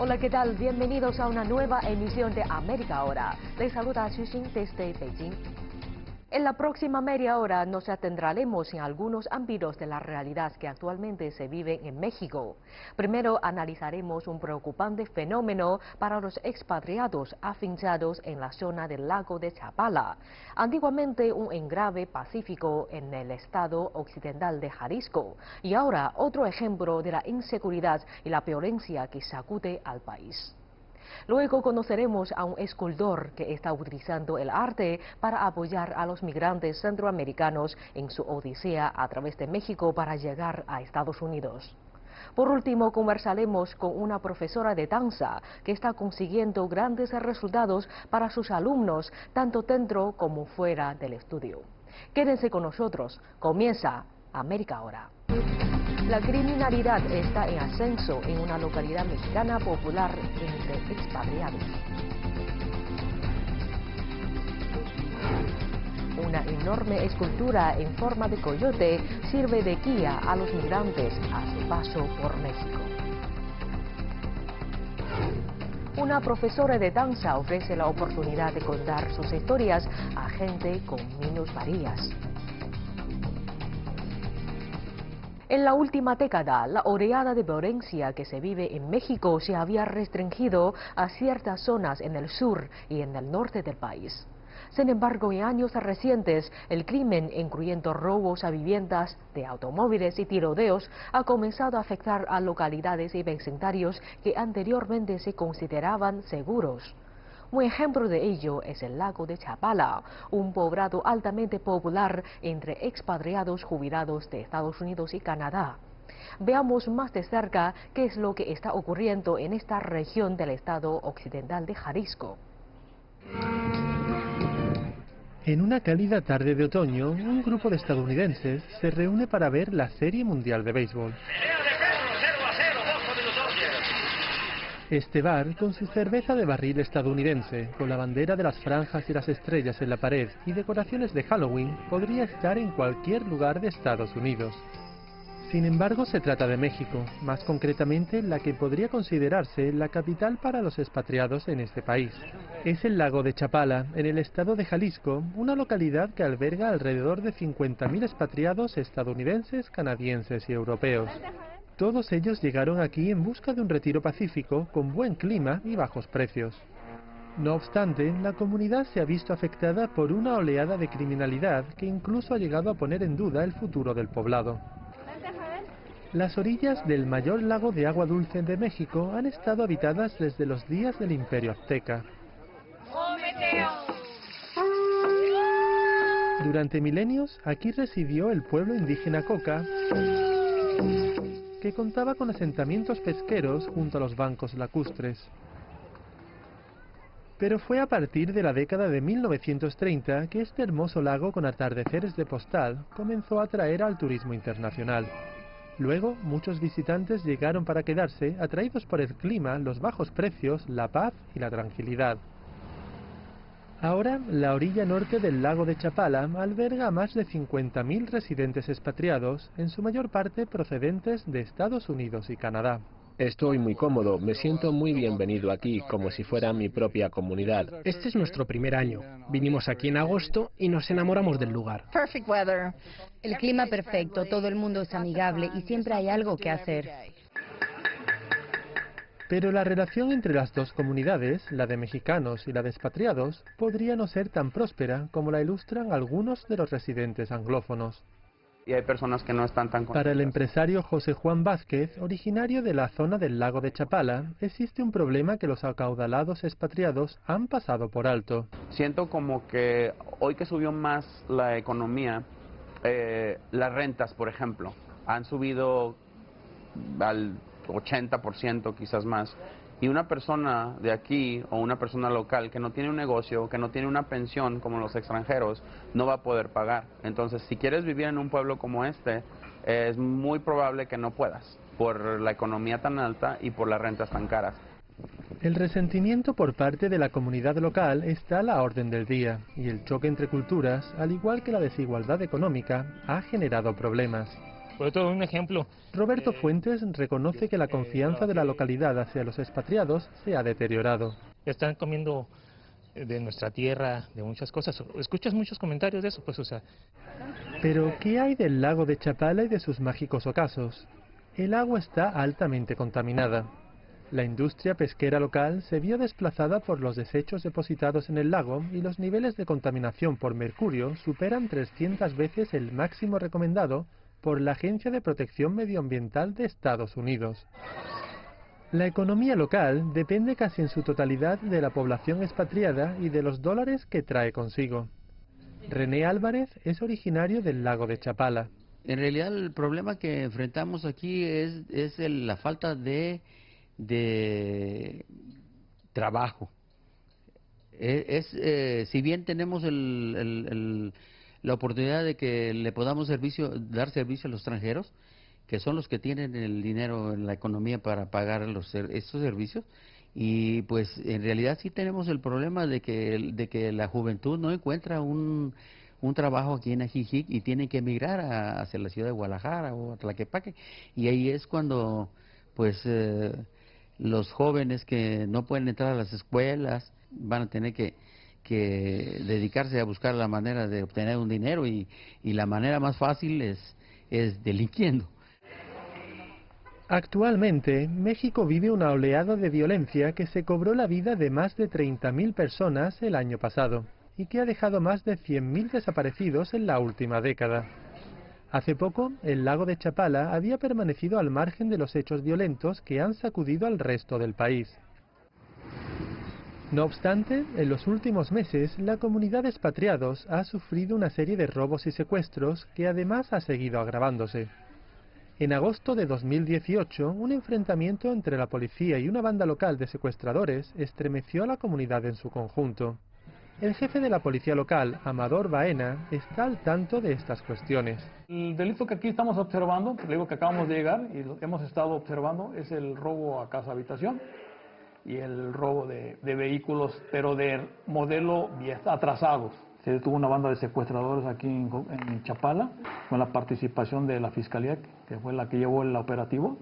Hola, ¿qué tal? Bienvenidos a una nueva emisión de América Ahora. Les saluda Xu Xin desde Beijing. En la próxima media hora nos adentraremos en algunos ámbitos de la realidad que actualmente se vive en México. Primero analizaremos un preocupante fenómeno para los expatriados afincados en la zona del lago de Chapala, antiguamente un enclave pacífico en el estado occidental de Jalisco, y ahora otro ejemplo de la inseguridad y la violencia que sacude al país. Luego conoceremos a un escultor que está utilizando el arte para apoyar a los migrantes centroamericanos en su odisea a través de México para llegar a Estados Unidos. Por último, conversaremos con una profesora de danza que está consiguiendo grandes resultados para sus alumnos, tanto dentro como fuera del estudio. Quédense con nosotros, comienza América Ahora. La criminalidad está en ascenso en una localidad mexicana popular entre expatriados. Una enorme escultura en forma de coyote sirve de guía a los migrantes a su paso por México. Una profesora de danza ofrece la oportunidad de contar sus historias a gente con minusvalías. En la última década, la oleada de violencia que se vive en México se había restringido a ciertas zonas en el sur y en el norte del país. Sin embargo, en años recientes, el crimen, incluyendo robos a viviendas, de automóviles y tiroteos, ha comenzado a afectar a localidades y vecindarios que anteriormente se consideraban seguros. Un ejemplo de ello es el lago de Chapala, un poblado altamente popular entre expatriados jubilados de Estados Unidos y Canadá. Veamos más de cerca qué es lo que está ocurriendo en esta región del estado occidental de Jalisco. En una cálida tarde de otoño, un grupo de estadounidenses se reúne para ver la Serie Mundial de Béisbol. Este bar, con su cerveza de barril estadounidense, con la bandera de las franjas y las estrellas en la pared y decoraciones de Halloween, podría estar en cualquier lugar de Estados Unidos. Sin embargo, se trata de México, más concretamente la que podría considerarse la capital para los expatriados en este país. Es el lago de Chapala, en el estado de Jalisco, una localidad que alberga alrededor de 50.000 expatriados estadounidenses, canadienses y europeos. Todos ellos llegaron aquí en busca de un retiro pacífico, con buen clima y bajos precios. No obstante, la comunidad se ha visto afectada por una oleada de criminalidad que incluso ha llegado a poner en duda el futuro del poblado. Las orillas del mayor lago de agua dulce de México han estado habitadas desde los días del Imperio Azteca. Durante milenios, aquí residió el pueblo indígena Coca, que contaba con asentamientos pesqueros junto a los bancos lacustres. Pero fue a partir de la década de 1930 que este hermoso lago con atardeceres de postal comenzó a atraer al turismo internacional. Luego, muchos visitantes llegaron para quedarse, atraídos por el clima, los bajos precios, la paz y la tranquilidad. Ahora, la orilla norte del lago de Chapala alberga a más de 50.000 residentes expatriados, en su mayor parte procedentes de Estados Unidos y Canadá. Estoy muy cómodo, me siento muy bienvenido aquí, como si fuera mi propia comunidad. Este es nuestro primer año. Vinimos aquí en agosto y nos enamoramos del lugar. El clima perfecto, todo el mundo es amigable y siempre hay algo que hacer. Pero la relación entre las dos comunidades, la de mexicanos y la de expatriados, podría no ser tan próspera como la ilustran algunos de los residentes anglófonos. Y hay personas que no están tan contentas. Para el empresario José Juan Vázquez, originario de la zona del lago de Chapala, existe un problema que los acaudalados expatriados han pasado por alto. Siento como que hoy que subió más la economía, las rentas, por ejemplo, han subido al 80%, quizás más. Y una persona de aquí o una persona local que no tiene un negocio, que no tiene una pensión como los extranjeros, no va a poder pagar. Entonces, si quieres vivir en un pueblo como este, es muy probable que no puedas, por la economía tan alta y por las rentas tan caras. El resentimiento por parte de la comunidad local está a la orden del día, y el choque entre culturas, al igual que la desigualdad económica, ha generado problemas. Por otro, un ejemplo. Roberto Fuentes reconoce que la confianza de la localidad hacia los expatriados se ha deteriorado. Están comiendo de nuestra tierra, de muchas cosas. Escuchas muchos comentarios de eso, pues, o sea. Pero, ¿qué hay del lago de Chapala y de sus mágicos ocasos? El agua está altamente contaminada. La industria pesquera local se vio desplazada por los desechos depositados en el lago y los niveles de contaminación por mercurio superan 300 veces el máximo recomendado por la Agencia de Protección Medioambiental de Estados Unidos. La economía local depende casi en su totalidad de la población expatriada y de los dólares que trae consigo. René Álvarez es originario del lago de Chapala. En realidad el problema que enfrentamos aquí es la falta de trabajo. Si bien tenemos la oportunidad de que le podamos dar servicio a los extranjeros, que son los que tienen el dinero en la economía para pagar estos servicios, y pues en realidad sí tenemos el problema de que la juventud no encuentra un trabajo aquí en Ajijic y tiene que emigrar hacia la ciudad de Guadalajara o a Tlaquepaque, y ahí es cuando pues los jóvenes que no pueden entrar a las escuelas van a tener que dedicarse a buscar la manera de obtener un dinero, y la manera más fácil es delinquiendo. Actualmente, México vive una oleada de violencia que se cobró la vida de más de 30.000 personas el año pasado y que ha dejado más de 100.000 desaparecidos en la última década. Hace poco, el lago de Chapala había permanecido al margen de los hechos violentos que han sacudido al resto del país. No obstante, en los últimos meses, la comunidad de expatriados ha sufrido una serie de robos y secuestros que además ha seguido agravándose. En agosto de 2018, un enfrentamiento entre la policía y una banda local de secuestradores estremeció a la comunidad en su conjunto. El jefe de la policía local, Amador Baena, está al tanto de estas cuestiones. El delito que aquí estamos observando, le digo que acabamos de llegar y lo hemos estado observando, es el robo a casa-habitación y el robo de vehículos, pero de modelo atrasados. Se detuvo una banda de secuestradores aquí en Chapala, con la participación de la Fiscalía, que fue la que llevó el operativo.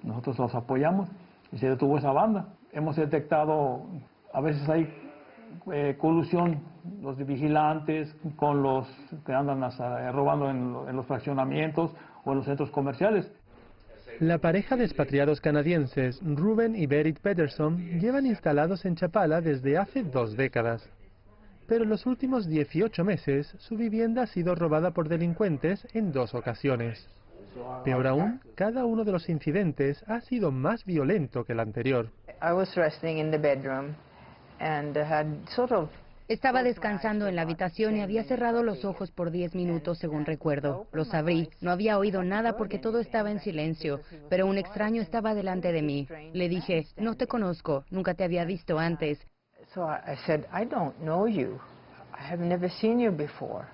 Nosotros los apoyamos y se detuvo esa banda. Hemos detectado, a veces hay colusión, los vigilantes con los que andan robando en los fraccionamientos o en los centros comerciales. La pareja de expatriados canadienses, Ruben y Berit Peterson, llevan instalados en Chapala desde hace 2 décadas. Pero en los últimos 18 meses, su vivienda ha sido robada por delincuentes en 2 ocasiones. Peor aún, cada uno de los incidentes ha sido más violento que el anterior. Estaba descansando en la habitación y había cerrado los ojos por 10 minutos, según recuerdo. Los abrí. No había oído nada porque todo estaba en silencio, pero un extraño estaba delante de mí. Le dije, no te conozco, nunca te había visto antes. So I said, I don't know you. I have never seen you before.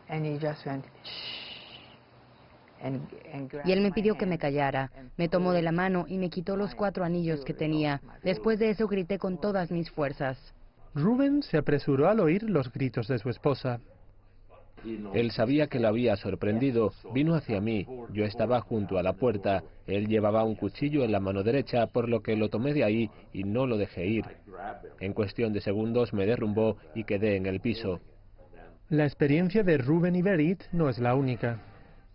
And he just went, shh. Y él me pidió que me callara. Me tomó de la mano y me quitó los 4 anillos que tenía. Después de eso grité con todas mis fuerzas. Ruben se apresuró al oír los gritos de su esposa. Él sabía que lo había sorprendido, vino hacia mí, yo estaba junto a la puerta, él llevaba un cuchillo en la mano derecha, por lo que lo tomé de ahí y no lo dejé ir. En cuestión de segundos me derrumbó y quedé en el piso. La experiencia de Ruben y Berit no es la única.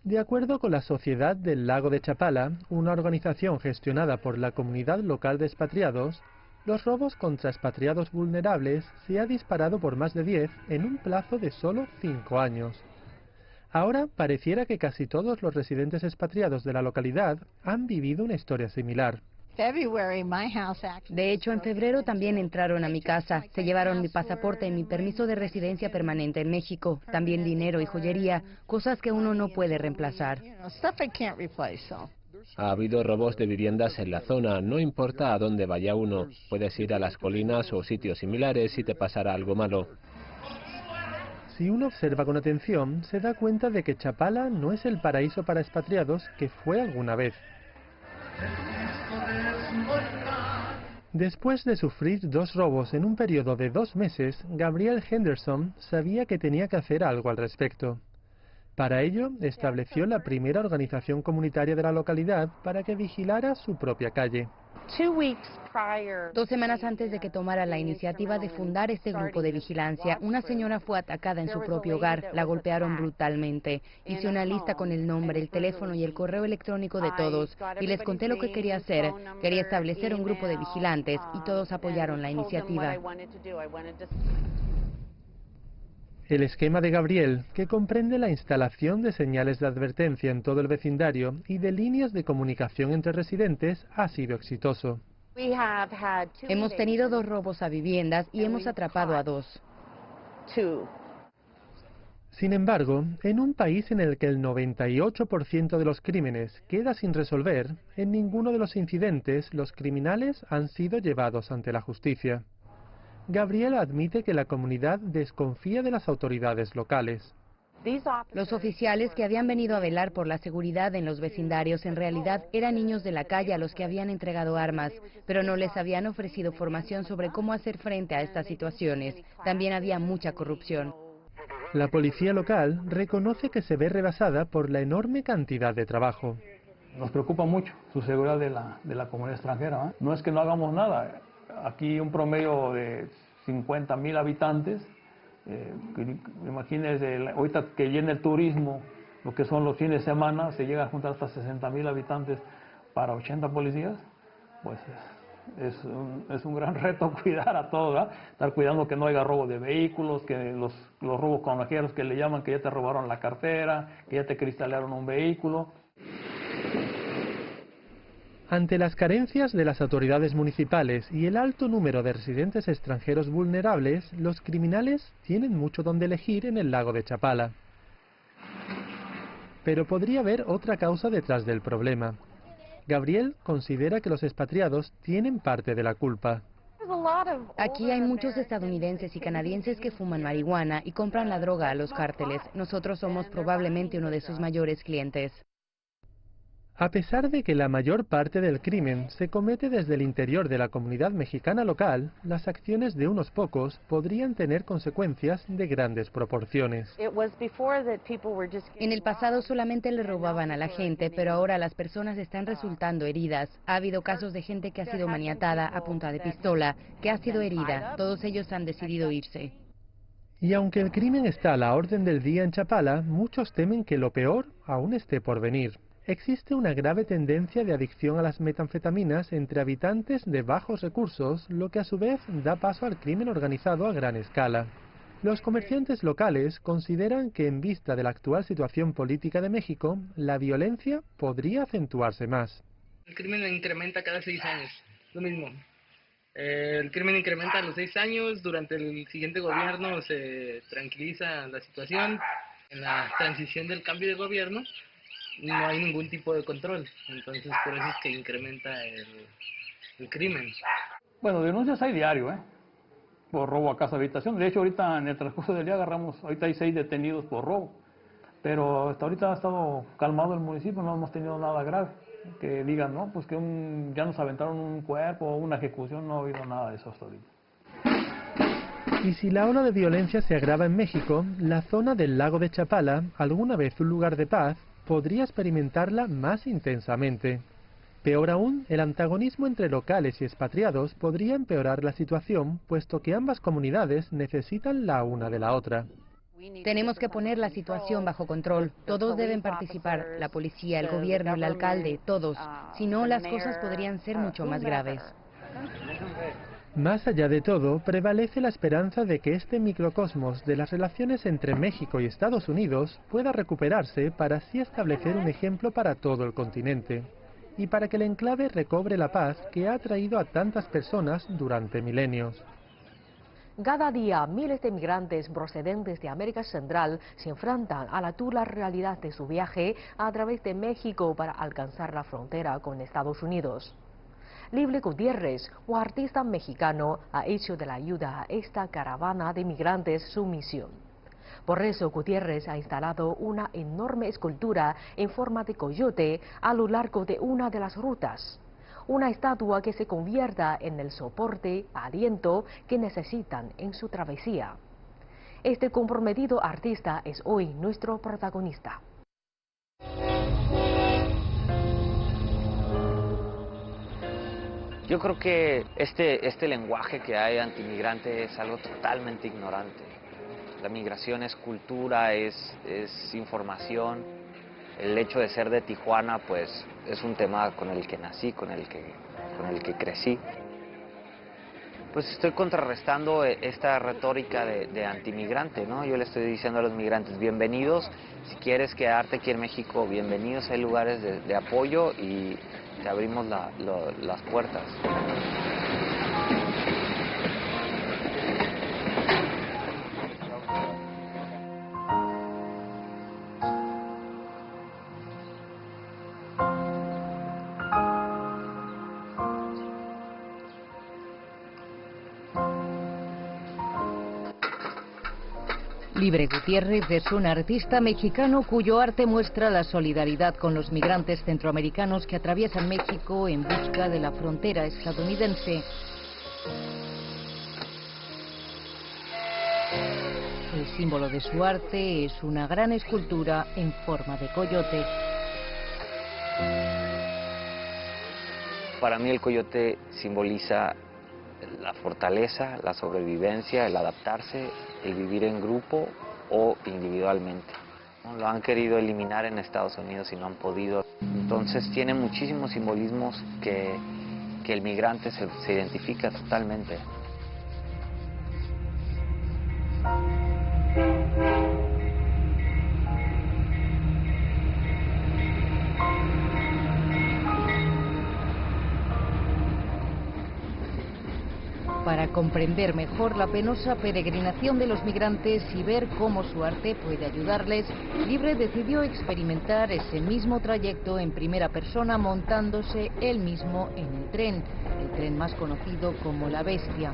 De acuerdo con la Sociedad del Lago de Chapala, una organización gestionada por la comunidad local de expatriados, los robos contra expatriados vulnerables se ha disparado por más de 10 en un plazo de solo 5 años. Ahora pareciera que casi todos los residentes expatriados de la localidad han vivido una historia similar. De hecho, en febrero también entraron a mi casa. Se llevaron mi pasaporte y mi permiso de residencia permanente en México. También dinero y joyería, cosas que uno no puede reemplazar. Ha habido robos de viviendas en la zona, no importa a dónde vaya uno. Puedes ir a las colinas o sitios similares si te pasará algo malo. Si uno observa con atención, se da cuenta de que Chapala no es el paraíso para expatriados que fue alguna vez. Después de sufrir 2 robos en un periodo de 2 meses, Gabriel Henderson sabía que tenía que hacer algo al respecto. Para ello, estableció la primera organización comunitaria de la localidad para que vigilara su propia calle. 2 semanas antes de que tomara la iniciativa de fundar este grupo de vigilancia, una señora fue atacada en su propio hogar, la golpearon brutalmente. Hice una lista con el nombre, el teléfono y el correo electrónico de todos y les conté lo que quería hacer. Quería establecer un grupo de vigilantes y todos apoyaron la iniciativa. El esquema de Gabriel, que comprende la instalación de señales de advertencia en todo el vecindario y de líneas de comunicación entre residentes, ha sido exitoso. Hemos tenido 2 robos a viviendas y hemos atrapado a 2. Sin embargo, en un país en el que el 98% de los crímenes queda sin resolver, en ninguno de los incidentes los criminales han sido llevados ante la justicia. Gabriel admite que la comunidad desconfía de las autoridades locales. Los oficiales que habían venido a velar por la seguridad en los vecindarios en realidad eran niños de la calle a los que habían entregado armas, pero no les habían ofrecido formación sobre cómo hacer frente a estas situaciones. También había mucha corrupción. La policía local reconoce que se ve rebasada por la enorme cantidad de trabajo. Nos preocupa mucho su seguridad de la comunidad extranjera, ¿eh? No es que no hagamos nada. Aquí un promedio de 50,000 habitantes, imagínense, ahorita que llena el turismo, lo que son los fines de semana, se llega a juntar hasta 60,000 habitantes para 80 policías, pues es un gran reto cuidar a todos, ¿verdad? Estar cuidando que no haya robo de vehículos, que los robos conajeros que le llaman, que ya te robaron la cartera, que ya te cristalearon un vehículo. Ante las carencias de las autoridades municipales y el alto número de residentes extranjeros vulnerables, los criminales tienen mucho donde elegir en el lago de Chapala. Pero podría haber otra causa detrás del problema. Gabriel considera que los expatriados tienen parte de la culpa. Aquí hay muchos estadounidenses y canadienses que fuman marihuana y compran la droga a los cárteles. Nosotros somos probablemente uno de sus mayores clientes. A pesar de que la mayor parte del crimen se comete desde el interior de la comunidad mexicana local, las acciones de unos pocos podrían tener consecuencias de grandes proporciones. En el pasado solamente le robaban a la gente, pero ahora las personas están resultando heridas. Ha habido casos de gente que ha sido maniatada a punta de pistola, que ha sido herida. Todos ellos han decidido irse. Y aunque el crimen está a la orden del día en Chapala, muchos temen que lo peor aún esté por venir. Existe una grave tendencia de adicción a las metanfetaminas entre habitantes de bajos recursos, lo que a su vez da paso al crimen organizado a gran escala. Los comerciantes locales consideran que en vista de la actual situación política de México, la violencia podría acentuarse más. El crimen incrementa cada 6 años, lo mismo. El crimen incrementa a los 6 años, durante el siguiente gobierno se tranquiliza la situación, en la transición del cambio de gobierno no hay ningún tipo de control, entonces por eso es que incrementa el crimen. Bueno, denuncias hay diario, por robo a casa habitación. De hecho, ahorita en el transcurso del día ahorita hay 6 detenidos por robo, pero hasta ahorita ha estado calmado el municipio, no hemos tenido nada grave. Que digan, no, pues que ya nos aventaron un cuerpo o una ejecución, no ha habido nada de eso hasta ahorita. Y si la ola de violencia se agrava en México, la zona del lago de Chapala, alguna vez un lugar de paz, podría experimentarla más intensamente. Peor aún, el antagonismo entre locales y expatriados podría empeorar la situación, puesto que ambas comunidades necesitan la una de la otra. Tenemos que poner la situación bajo control. Todos deben participar, la policía, el gobierno, el alcalde, todos. Si no, las cosas podrían ser mucho más graves. Más allá de todo, prevalece la esperanza de que este microcosmos de las relaciones entre México y Estados Unidos pueda recuperarse para así establecer un ejemplo para todo el continente, y para que el enclave recobre la paz que ha atraído a tantas personas durante milenios. Cada día, miles de migrantes procedentes de América Central se enfrentan a la dura realidad de su viaje a través de México para alcanzar la frontera con Estados Unidos. Lible Gutiérrez, un artista mexicano, ha hecho de la ayuda a esta caravana de migrantes su misión. Por eso Gutiérrez ha instalado una enorme escultura en forma de coyote a lo largo de una de las rutas. Una estatua que se convierta en el soporte, aliento que necesitan en su travesía. Este comprometido artista es hoy nuestro protagonista. Yo creo que este lenguaje que hay antimigrante es algo totalmente ignorante. La migración es cultura, es información. El hecho de ser de Tijuana, pues, es un tema con el que nací, con el que crecí. Pues estoy contrarrestando esta retórica de antimigrante, ¿no? Yo le estoy diciendo a los migrantes, bienvenidos, si quieres quedarte aquí en México, bienvenidos, hay lugares de apoyo y te abrimos las puertas. Libre Gutiérrez es un artista mexicano cuyo arte muestra la solidaridad con los migrantes centroamericanos que atraviesan México en busca de la frontera estadounidense. El símbolo de su arte es una gran escultura en forma de coyote. Para mí el coyote simboliza la fortaleza, la sobrevivencia, el adaptarse, el vivir en grupo o individualmente. Lo han querido eliminar en Estados Unidos y no han podido. Entonces tiene muchísimos simbolismos que el migrante se identifica totalmente. Para comprender mejor la penosa peregrinación de los migrantes y ver cómo su arte puede ayudarles, Libre decidió experimentar ese mismo trayecto en primera persona montándose él mismo en el tren más conocido como La Bestia.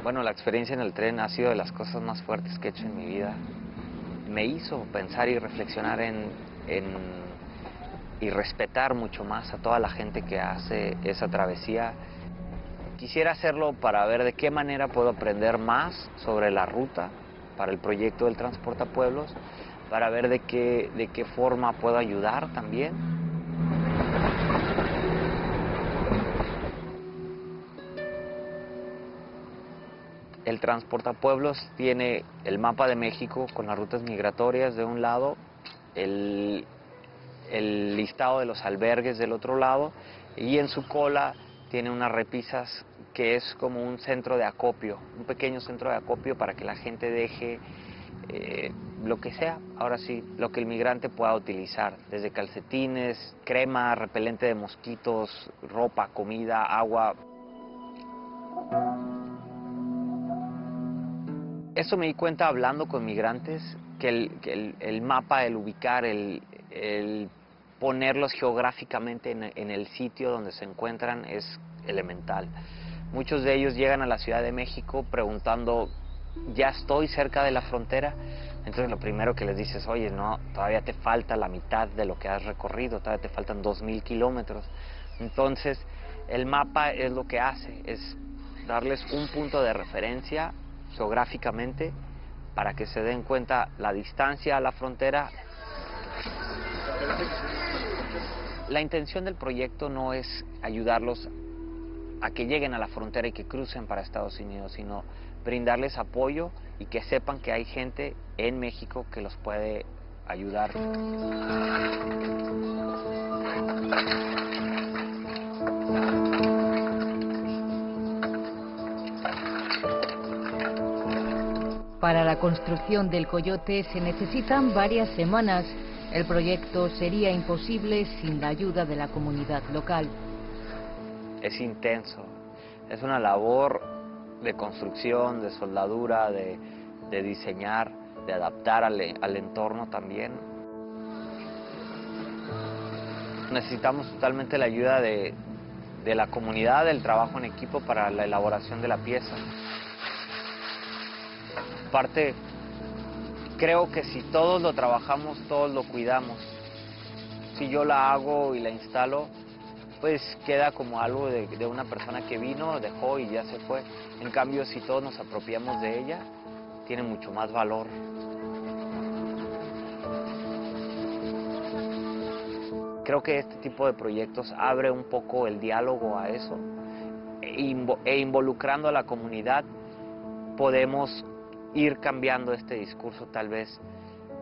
Bueno, la experiencia en el tren ha sido de las cosas más fuertes que he hecho en mi vida. Me hizo pensar y reflexionar y respetar mucho más a toda la gente que hace esa travesía. Quisiera hacerlo para ver de qué manera puedo aprender más sobre la ruta para el proyecto del Transportapueblos, para ver de qué forma puedo ayudar también. El Transportapueblos tiene el mapa de México con las rutas migratorias de un lado, el listado de los albergues del otro lado, y en su cola tiene unas repisas que es como un centro de acopio, un pequeño centro de acopio para que la gente deje lo que sea, ahora sí, lo que el migrante pueda utilizar, desde calcetines, crema, repelente de mosquitos, ropa, comida, agua. Eso me di cuenta hablando con migrantes, que el mapa, el ubicar, el ponerlos geográficamente en el sitio donde se encuentran es elemental. Muchos de ellos llegan a la Ciudad de México preguntando, ¿ya estoy cerca de la frontera? Entonces lo primero que les dices, oye, no, todavía te falta la mitad de lo que has recorrido, todavía te faltan 2000 kilómetros. Entonces el mapa es lo que hace, es darles un punto de referencia geográficamente para que se den cuenta la distancia a la frontera. La intención del proyecto no es ayudarlos a que lleguen a la frontera y que crucen para Estados Unidos, sino brindarles apoyo y que sepan que hay gente en México que los puede ayudar. Para la construcción del coyote se necesitan varias semanas. El proyecto sería imposible sin la ayuda de la comunidad local. Es intenso, es una labor de construcción, de soldadura, de diseñar, de adaptar al entorno también. Necesitamos totalmente la ayuda de la comunidad, del trabajo en equipo para la elaboración de la pieza. Aparte, creo que si todos lo trabajamos, todos lo cuidamos. si yo la hago y la instalo, pues queda como algo de una persona que vino, dejó y ya se fue. En cambio, si todos nos apropiamos de ella, tiene mucho más valor. Creo que este tipo de proyectos abre un poco el diálogo a eso e involucrando a la comunidad podemos ir cambiando este discurso tal vez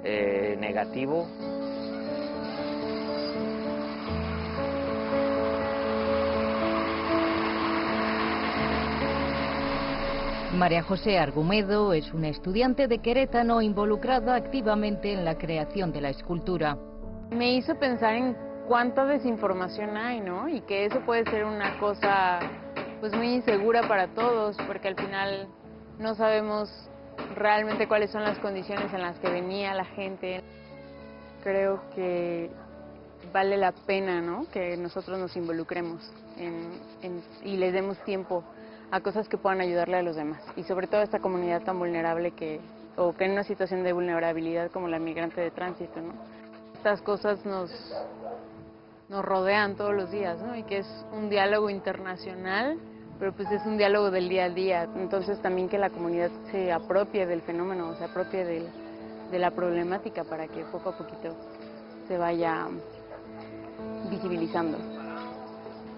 negativo. María José Argumedo es una estudiante de Querétaro involucrada activamente en la creación de la escultura. Me hizo pensar en cuánta desinformación hay, ¿no? Y que eso puede ser una cosa pues muy insegura para todos, porque al final no sabemos realmente cuáles son las condiciones en las que venía la gente. Creo que vale la pena, ¿no?, que nosotros nos involucremos y les demos tiempo a cosas que puedan ayudarle a los demás. Y sobre todo a esta comunidad tan vulnerable que en una situación de vulnerabilidad como la migrante de tránsito, ¿no? Estas cosas nos rodean todos los días, ¿no? Y que es un diálogo internacional, pero pues es un diálogo del día a día. Entonces también que la comunidad se apropie del fenómeno, se apropie de la problemática para que poco a poquito se vaya visibilizando.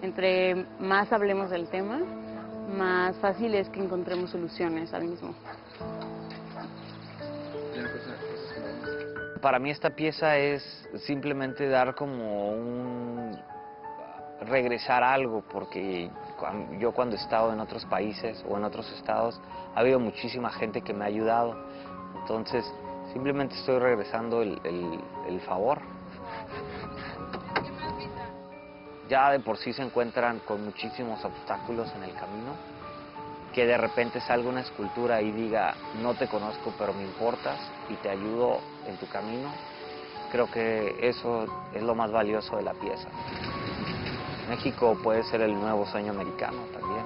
Entre más hablemos del tema, más fácil es que encontremos soluciones al mismo. Para mí esta pieza es simplemente dar como regresar algo, porque yo cuando he estado en otros países o en otros estados, ha habido muchísima gente que me ha ayudado. Entonces, simplemente estoy regresando el favor. Ya de por sí se encuentran con muchísimos obstáculos en el camino, que de repente salga una escultura y diga, no te conozco pero me importas y te ayudo en tu camino. Creo que eso es lo más valioso de la pieza. México puede ser el nuevo sueño americano también.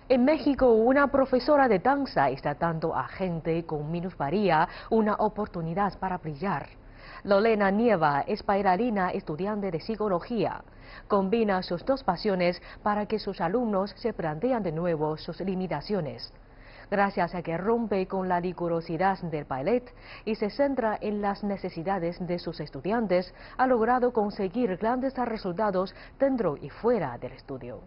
En México, una profesora de danza está dando a gente con minusvalía una oportunidad para brillar. Lorena Nieva es bailarina estudiante de psicología. Combina sus dos pasiones para que sus alumnos se plantean de nuevo sus limitaciones. Gracias a que rompe con la rigurosidad del ballet y se centra en las necesidades de sus estudiantes, ha logrado conseguir grandes resultados dentro y fuera del estudio.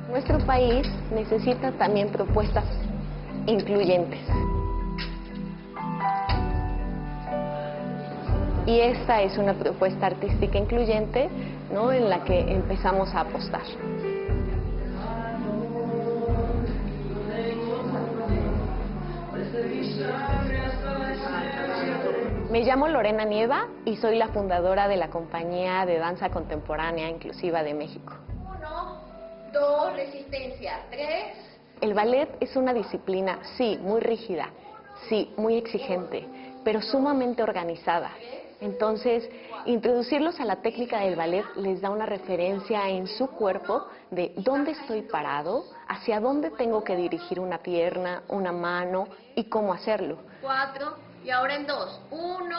Nuestro país necesita también propuestas incluyentes. Y esta es una propuesta artística incluyente, ¿no?, en la que empezamos a apostar. Me llamo Lorena Nieva y soy la fundadora de la compañía de danza contemporánea inclusiva de México. 1, 2, resistencia, 3. El ballet es una disciplina, sí, muy rígida, sí, muy exigente, pero sumamente organizada. Entonces, introducirlos a la técnica del ballet les da una referencia en su cuerpo de dónde estoy parado, hacia dónde tengo que dirigir una pierna, una mano y cómo hacerlo. 4. Y ahora en 2. 1,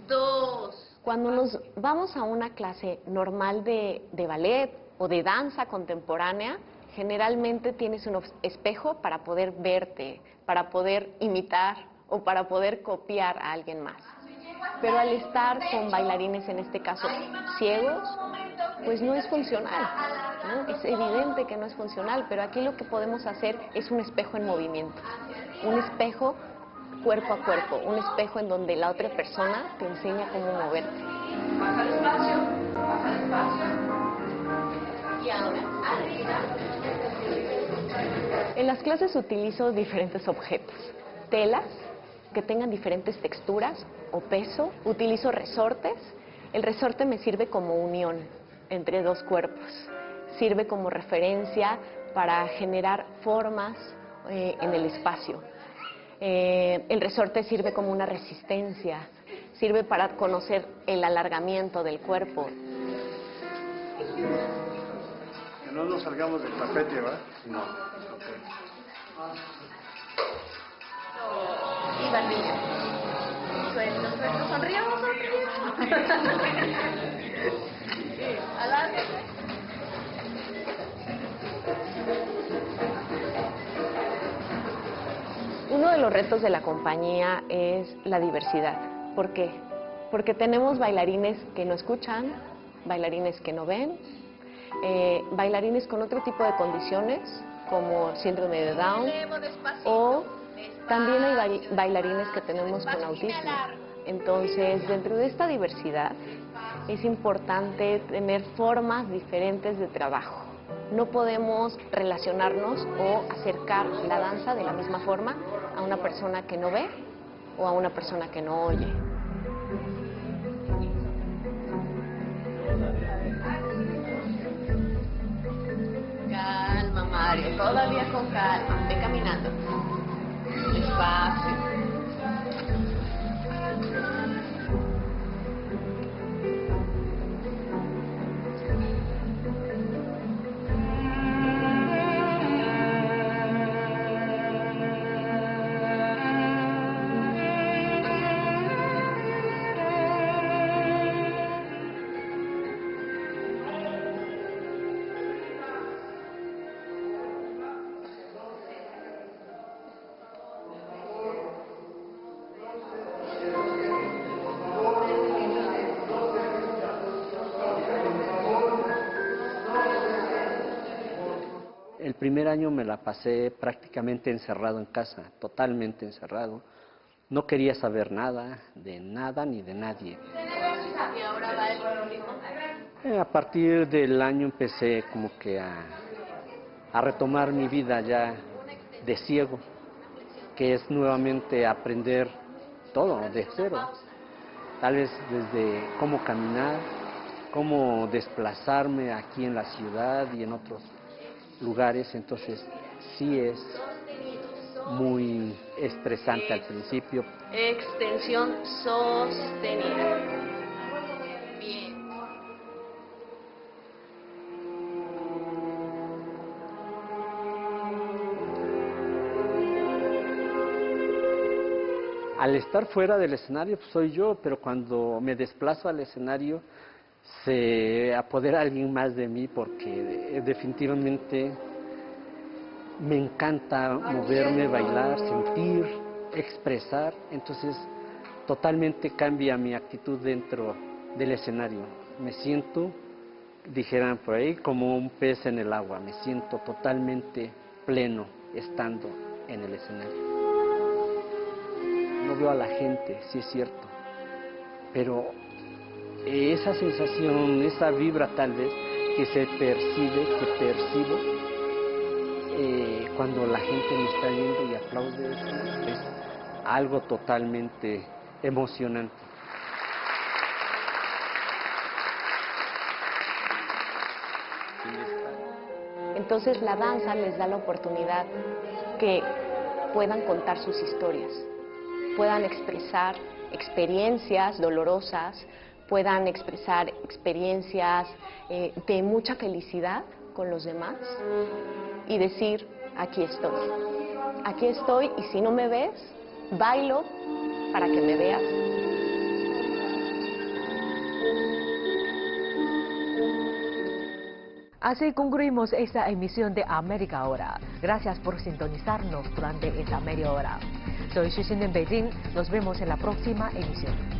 2. Cuando nos vamos a una clase normal de ballet o de danza contemporánea, generalmente tienes un espejo para poder verte, para poder imitar o para poder copiar a alguien más. Pero al estar con bailarines, en este caso ciegos, pues no es funcional, ¿no? Es evidente que no es funcional, pero aquí lo que podemos hacer es un espejo en movimiento, un espejo cuerpo a cuerpo, un espejo en donde la otra persona te enseña cómo moverte. Baja despacio, baja despacio. Y ahora, arriba. las clases utilizo diferentes objetos, telas que tengan diferentes texturas o peso, utilizo resortes. El resorte me sirve como unión entre dos cuerpos, sirve como referencia para generar formas en el espacio. El resorte sirve como una resistencia, sirve para conocer el alargamiento del cuerpo. Que no nos salgamos del tapete, ¿verdad? No. Y va el niño. Suelto, suelto, sonríamos, sonríamos. Alárgate. Uno de los retos de la compañía es la diversidad. ¿Por qué? Porque tenemos bailarines que no escuchan, bailarines que no ven, bailarines con otro tipo de condiciones, como síndrome de Down, o también hay bailarines que tenemos con autismo. Entonces, dentro de esta diversidad, es importante tener formas diferentes de trabajo. No podemos relacionarnos o acercar la danza de la misma forma a una persona que no ve o a una persona que no oye. Calma, Mario, todavía con calma. Ve caminando. Despacio. El primer año me la pasé prácticamente encerrado en casa, totalmente encerrado. No quería saber nada ni de nadie. Y ahora va el público. A partir del año empecé como que a retomar mi vida ya de ciego, que es nuevamente aprender todo de cero. Tal vez desde cómo caminar, cómo desplazarme aquí en la ciudad y en otros lugares. Entonces sí es muy estresante al principio. Extensión sostenida. Bien. Al estar fuera del escenario pues soy yo, pero cuando me desplazo al escenario se apodera alguien más de mí, porque definitivamente me encanta moverme, bailar, sentir, expresar. Entonces totalmente cambia mi actitud dentro del escenario. Me siento, dijeran por ahí, como un pez en el agua. Me siento totalmente pleno estando en el escenario. No veo a la gente, sí es cierto, pero esa sensación, esa vibra tal vez que se percibe, que percibo cuando la gente me está viendo y aplaude, es algo totalmente emocionante. Entonces la danza les da la oportunidad que puedan contar sus historias, puedan expresar experiencias dolorosas, puedan expresar experiencias de mucha felicidad con los demás y decir, aquí estoy y si no me ves, bailo para que me veas. Así concluimos esta emisión de América Ahora. Gracias por sintonizarnos durante esta media hora. Soy Xuxin en Beijing. Nos vemos en la próxima emisión.